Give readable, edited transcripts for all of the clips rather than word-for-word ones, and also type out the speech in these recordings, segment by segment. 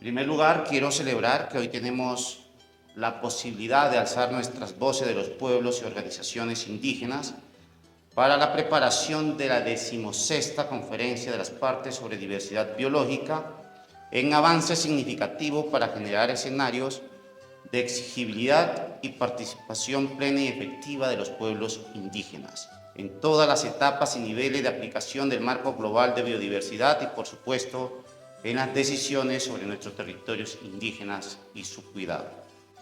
primer lugar, quiero celebrar que hoy tenemos la posibilidad de alzar nuestras voces de los pueblos y organizaciones indígenas para la preparación de la 16ª Conferencia de las Partes sobre Diversidad Biológica, en avance significativo para generar escenarios de exigibilidad y participación plena y efectiva de los pueblos indígenas en todas las etapas y niveles de aplicación del marco global de biodiversidad y, por supuesto, en las decisiones sobre nuestros territorios indígenas y su cuidado.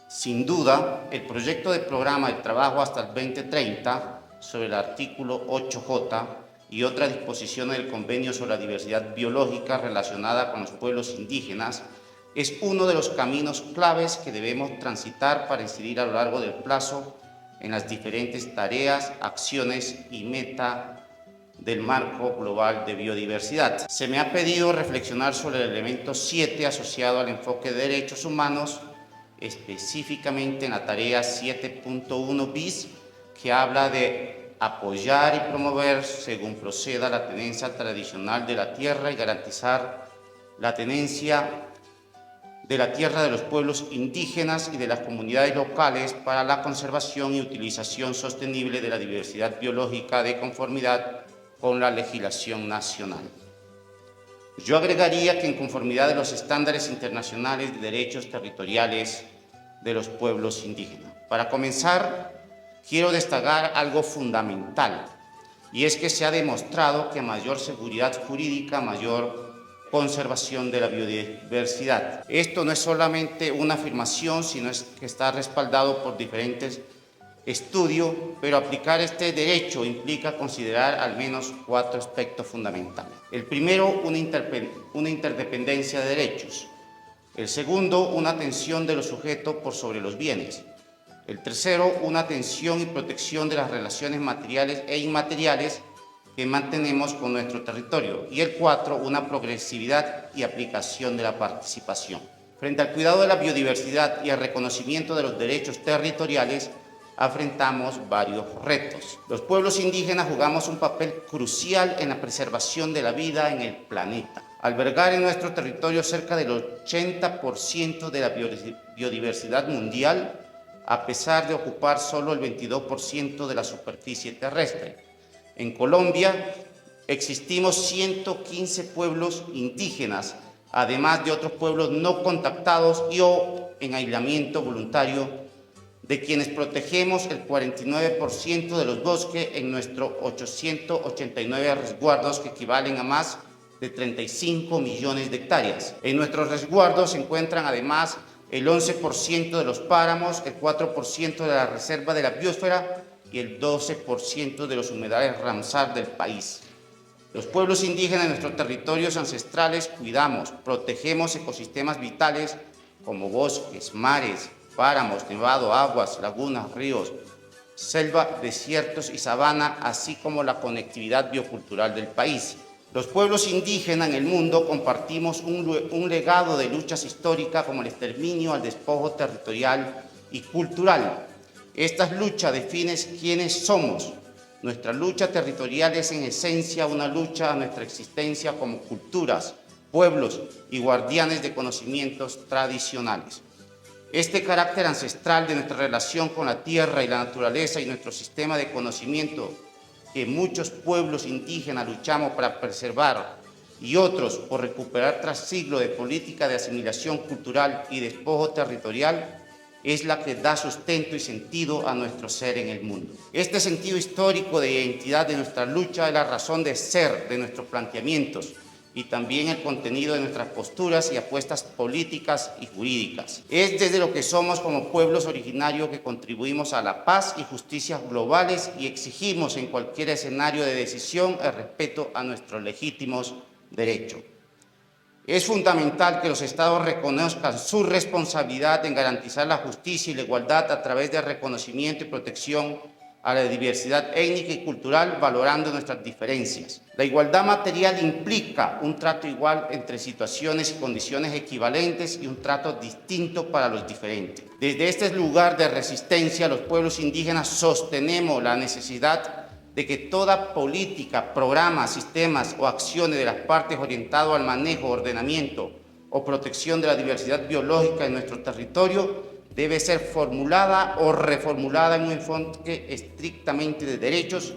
Sin duda, el proyecto de programa de trabajo hasta el 2030 sobre el artículo 8J y otras disposiciones del Convenio sobre la Diversidad Biológica relacionada con los pueblos indígenas es uno de los caminos claves que debemos transitar para incidir a lo largo del plazo en las diferentes tareas, acciones y metas del marco global de biodiversidad. Se me ha pedido reflexionar sobre el elemento 7 asociado al enfoque de derechos humanos, específicamente en la tarea 7.1 bis, que habla de apoyar y promover, según proceda, la tenencia tradicional de la tierra y garantizar la tenencia de la tierra de los pueblos indígenas y de las comunidades locales para la conservación y utilización sostenible de la diversidad biológica de conformidad con la legislación nacional. Yo agregaría que en conformidad de los estándares internacionales de derechos territoriales de los pueblos indígenas. Para comenzar, quiero destacar algo fundamental, y es que se ha demostrado que mayor seguridad jurídica, mayor conservación de la biodiversidad. Esto no es solamente una afirmación, sino que está respaldado por diferentes estudios, pero aplicar este derecho implica considerar al menos 4 aspectos fundamentales. El primero, una interdependencia de derechos. El segundo, una atención de los sujetos por sobre los bienes. El tercero, una atención y protección de las relaciones materiales e inmateriales que mantenemos con nuestro territorio. Y el 4, una progresividad y aplicación de la participación. Frente al cuidado de la biodiversidad y al reconocimiento de los derechos territoriales, afrontamos varios retos. Los pueblos indígenas jugamos un papel crucial en la preservación de la vida en el planeta. Albergar en nuestro territorio cerca del 80% de la biodiversidad mundial, a pesar de ocupar solo el 22% de la superficie terrestre. En Colombia existimos 115 pueblos indígenas, además de otros pueblos no contactados y o en aislamiento voluntario, de quienes protegemos el 49% de los bosques en nuestros 889 resguardos, que equivalen a más de 35 millones de hectáreas. En nuestros resguardos se encuentran además el 11% de los páramos, el 4% de la reserva de la biosfera y el 12% de los humedales Ramsar del país. Los pueblos indígenas de nuestros territorios ancestrales cuidamos, protegemos ecosistemas vitales como bosques, mares, páramos, nevado, aguas, lagunas, ríos, selva, desiertos y sabana, así como la conectividad biocultural del país. Los pueblos indígenas en el mundo compartimos un legado de luchas históricas como el exterminio al despojo territorial y cultural. Estas luchas definen quiénes somos. Nuestra lucha territorial es en esencia una lucha a nuestra existencia como culturas, pueblos y guardianes de conocimientos tradicionales. Este carácter ancestral de nuestra relación con la tierra y la naturaleza y nuestro sistema de conocimiento que muchos pueblos indígenas luchamos para preservar y otros por recuperar tras siglos de política de asimilación cultural y despojo territorial, es la que da sustento y sentido a nuestro ser en el mundo. Este sentido histórico de identidad de nuestra lucha es la razón de ser de nuestros planteamientos y también el contenido de nuestras posturas y apuestas políticas y jurídicas. Es desde lo que somos como pueblos originarios que contribuimos a la paz y justicia globales y exigimos en cualquier escenario de decisión el respeto a nuestros legítimos derechos. Es fundamental que los Estados reconozcan su responsabilidad en garantizar la justicia y la igualdad a través del reconocimiento y protección a la diversidad étnica y cultural, valorando nuestras diferencias. La igualdad material implica un trato igual entre situaciones y condiciones equivalentes y un trato distinto para los diferentes. Desde este lugar de resistencia, los pueblos indígenas sostenemos la necesidad de que toda política, programa, sistemas o acciones de las partes orientado al manejo, ordenamiento o protección de la diversidad biológica en nuestro territorio debe ser formulada o reformulada en un enfoque estrictamente de derechos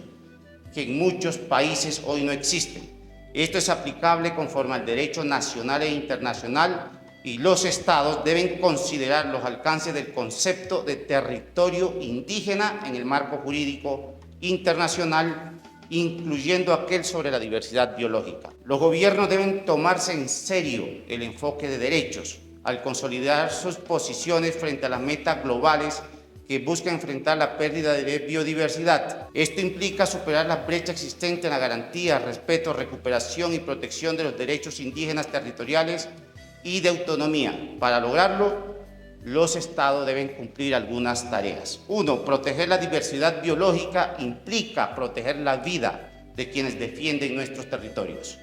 que en muchos países hoy no existen. Esto es aplicable conforme al derecho nacional e internacional y los estados deben considerar los alcances del concepto de territorio indígena en el marco jurídico internacional, incluyendo aquel sobre la diversidad biológica. Los gobiernos deben tomarse en serio el enfoque de derechos al consolidar sus posiciones frente a las metas globales que buscan enfrentar la pérdida de biodiversidad. Esto implica superar la brecha existente en la garantía, respeto, recuperación y protección de los derechos indígenas territoriales y de autonomía. Para lograrlo, los estados deben cumplir algunas tareas. 1. Proteger la diversidad biológica implica proteger la vida de quienes defienden nuestros territorios.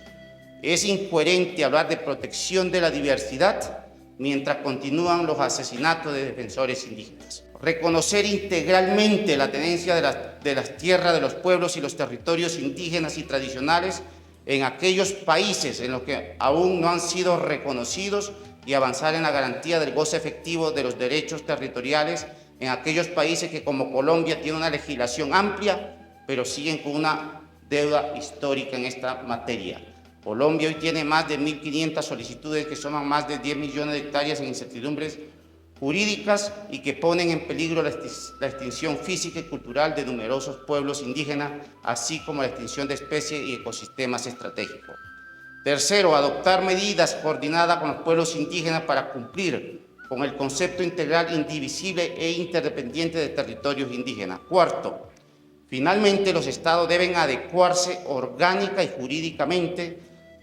Es incoherente hablar de protección de la diversidad mientras continúan los asesinatos de defensores indígenas. Reconocer integralmente la tenencia de las tierras de los pueblos y los territorios indígenas y tradicionales en aquellos países en los que aún no han sido reconocidos y avanzar en la garantía del goce efectivo de los derechos territoriales en aquellos países que, como Colombia, tiene una legislación amplia, pero siguen con una deuda histórica en esta materia. Colombia hoy tiene más de 1.500 solicitudes que suman más de 10 millones de hectáreas en incertidumbres jurídicas y que ponen en peligro la extinción física y cultural de numerosos pueblos indígenas, así como la extinción de especies y ecosistemas estratégicos. Tercero, adoptar medidas coordinadas con los pueblos indígenas para cumplir con el concepto integral, indivisible e interdependiente de territorios indígenas. Cuarto, finalmente, los estados deben adecuarse orgánica y jurídicamente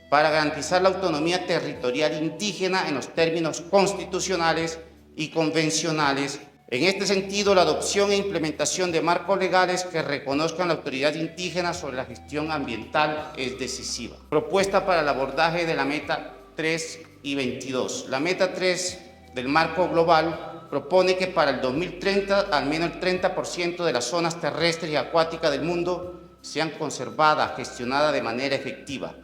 para garantizar la autonomía territorial indígena en los términos constitucionales y convencionales. En este sentido, la adopción e implementación de marcos legales que reconozcan la autoridad indígena sobre la gestión ambiental es decisiva. Propuesta para el abordaje de la meta 3 y 22. La meta 3 del marco global propone que para el 2030 al menos el 30% de las zonas terrestres y acuáticas del mundo sean conservadas, gestionadas de manera efectiva.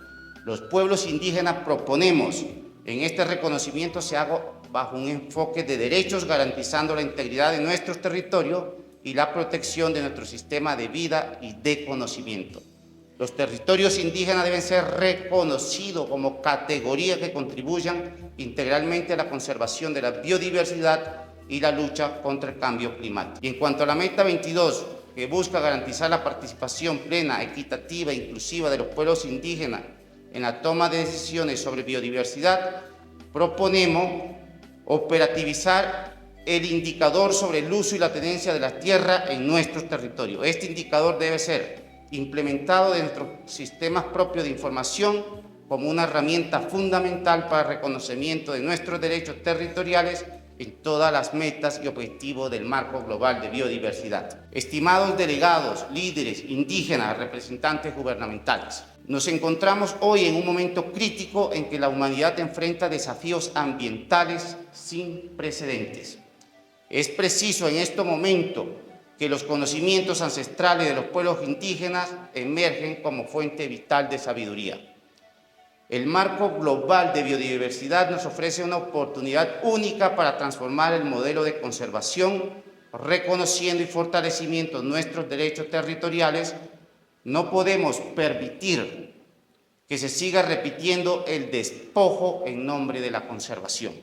Los pueblos indígenas proponemos en este reconocimiento se haga bajo un enfoque de derechos, garantizando la integridad de nuestros territorios y la protección de nuestro sistema de vida y de conocimiento. Los territorios indígenas deben ser reconocidos como categorías que contribuyan integralmente a la conservación de la biodiversidad y la lucha contra el cambio climático. Y en cuanto a la meta 22, que busca garantizar la participación plena, equitativa e inclusiva de los pueblos indígenas en la toma de decisiones sobre biodiversidad, proponemos operativizar el indicador sobre el uso y la tenencia de la tierra en nuestros territorios. Este indicador debe ser implementado dentro de nuestros sistemas propios de información como una herramienta fundamental para el reconocimiento de nuestros derechos territoriales en todas las metas y objetivos del marco global de biodiversidad. Estimados delegados, líderes, indígenas, representantes gubernamentales, nos encontramos hoy en un momento crítico en que la humanidad enfrenta desafíos ambientales sin precedentes. Es preciso en este momento que los conocimientos ancestrales de los pueblos indígenas emergen como fuente vital de sabiduría. El marco global de biodiversidad nos ofrece una oportunidad única para transformar el modelo de conservación, reconociendo y fortaleciendo nuestros derechos territoriales. No podemos permitir que se siga repitiendo el despojo en nombre de la conservación.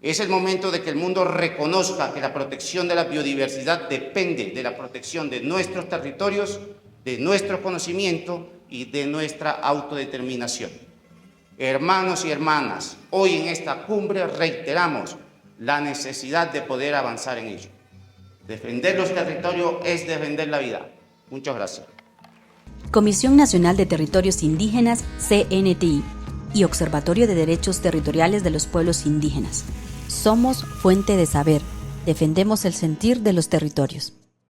Es el momento de que el mundo reconozca que la protección de la biodiversidad depende de la protección de nuestros territorios, de nuestro conocimiento y de nuestra autodeterminación. Hermanos y hermanas, hoy en esta cumbre reiteramos la necesidad de poder avanzar en ello. Defender los territorios es defender la vida. Muchas gracias. Comisión Nacional de Territorios Indígenas, CNTI, y Observatorio de Derechos Territoriales de los Pueblos Indígenas. Somos fuente de saber. Defendemos el sentir de los territorios.